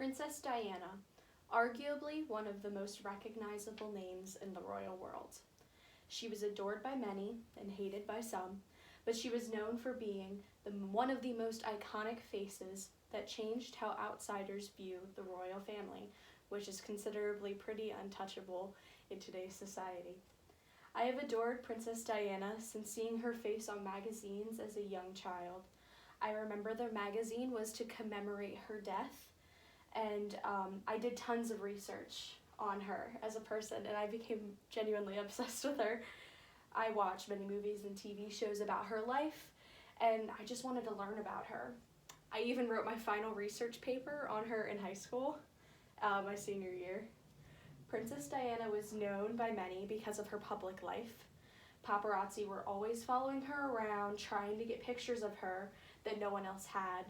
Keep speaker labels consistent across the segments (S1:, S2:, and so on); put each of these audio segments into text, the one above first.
S1: Princess Diana, arguably one of the most recognizable names in the royal world. She was adored by many and hated by some, but she was known for being one of the most iconic faces that changed how outsiders view the royal family, which is considerably pretty untouchable in today's society. I have adored Princess Diana since seeing her face on magazines as a young child. I remember the magazine was to commemorate her death, and I did tons of research on her as a person, and I became genuinely obsessed with her. I watched many movies and TV shows about her life, and I just wanted to learn about her. I even wrote my final research paper on her in high school, my senior year. Princess Diana was known by many because of her public life. Paparazzi were always following her around, trying to get pictures of her that no one else had.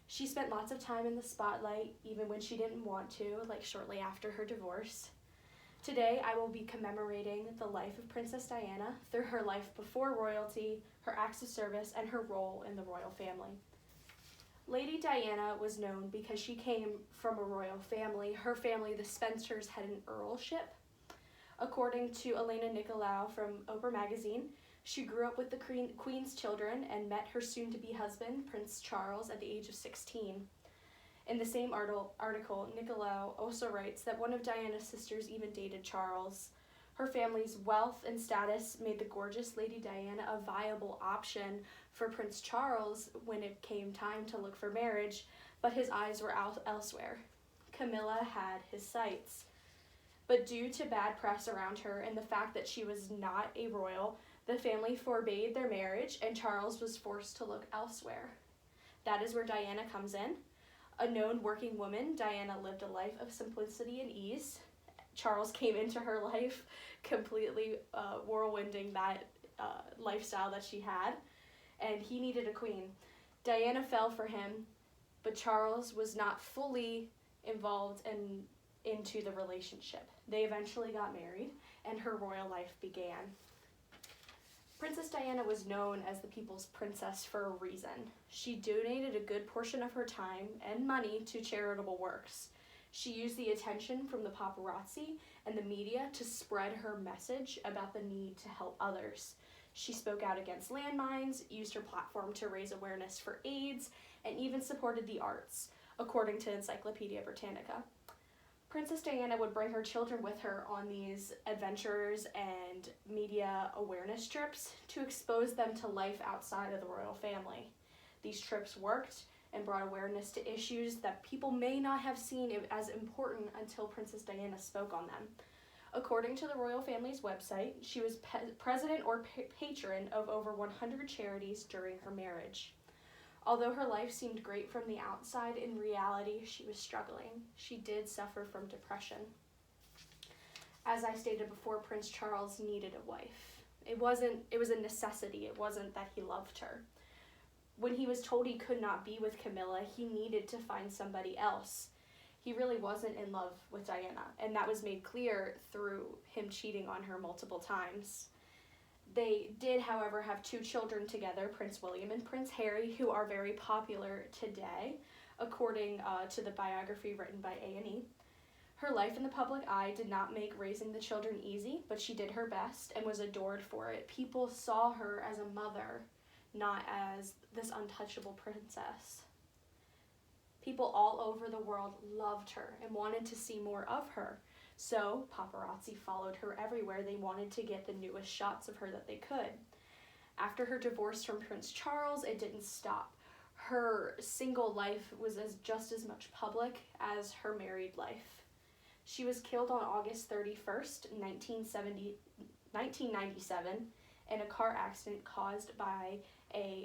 S1: She spent lots of time in the spotlight, even when she didn't want to, like shortly after her divorce. Today, I will be commemorating the life of Princess Diana through her life before royalty, her acts of service, and her role in the royal family. Lady Diana was known because she came from a royal family. Her family, the Spencers, had an earlship. According to Elena Nicolau from Oprah magazine, she grew up with the Queen's children and met her soon-to-be husband, Prince Charles, at the age of 16. In the same article, Nicolau also writes that one of Diana's sisters even dated Charles. Her family's wealth and status made the gorgeous Lady Diana a viable option for Prince Charles when it came time to look for marriage, but his eyes were elsewhere. Camilla had his sights. But due to bad press around her and the fact that she was not a royal, the family forbade their marriage and Charles was forced to look elsewhere. That is where Diana comes in. A known working woman, Diana lived a life of simplicity and ease. Charles came into her life completely whirlwinding that lifestyle that she had, and he needed a queen. Diana fell for him, but Charles was not fully involved into the relationship. They eventually got married, and her royal life began. Princess Diana was known as the people's princess for a reason. She donated a good portion of her time and money to charitable works. She used the attention from the paparazzi and the media to spread her message about the need to help others. She spoke out against landmines, used her platform to raise awareness for AIDS, and even supported the arts, according to Encyclopedia Britannica. Princess Diana would bring her children with her on these adventures and media awareness trips to expose them to life outside of the royal family. These trips worked and brought awareness to issues that people may not have seen as important until Princess Diana spoke on them. According to the royal family's website, she was president or patron of over 100 charities during her marriage. Although her life seemed great from the outside, in reality, she was struggling. She did suffer from depression. As I stated before, Prince Charles needed a wife. It was a necessity. It wasn't that he loved her. When he was told he could not be with Camilla, he needed to find somebody else. He really wasn't in love with Diana, and that was made clear through him cheating on her multiple times. They did, however, have 2 children together, Prince William and Prince Harry, who are very popular today, according to the biography written by A&E. Her life in the public eye did not make raising the children easy, but she did her best and was adored for it. People saw her as a mother, not as this untouchable princess. People all over the world loved her and wanted to see more of her. So paparazzi followed her everywhere. They wanted to get the newest shots of her that they could. After her divorce from Prince Charles, it didn't stop. Her single life was just as much public as her married life. She was killed on August 31st, 1997, in a car accident caused by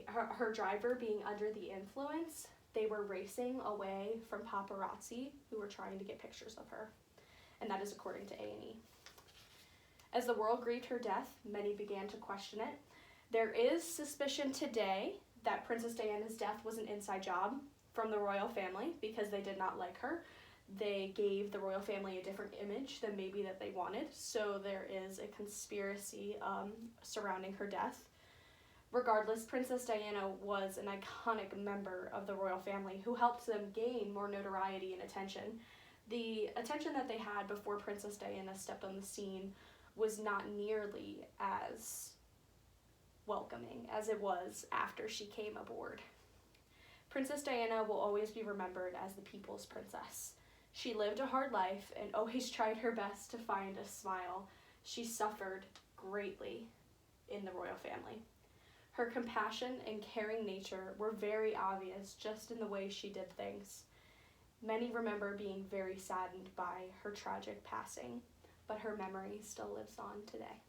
S1: her driver being under the influence. They were racing away from paparazzi who were trying to get pictures of her. And that is according to A&E. As the world grieved her death, many began to question it. There is suspicion today that Princess Diana's death was an inside job from the royal family because they did not like her. They gave the royal family a different image than maybe that they wanted, so there is a conspiracy surrounding her death. Regardless, Princess Diana was an iconic member of the royal family who helped them gain more notoriety and attention. The attention that they had before Princess Diana stepped on the scene was not nearly as welcoming as it was after she came aboard. Princess Diana will always be remembered as the people's princess. She lived a hard life and always tried her best to find a smile. She suffered greatly in the royal family. Her compassion and caring nature were very obvious just in the way she did things. Many remember being very saddened by her tragic passing, but her memory still lives on today.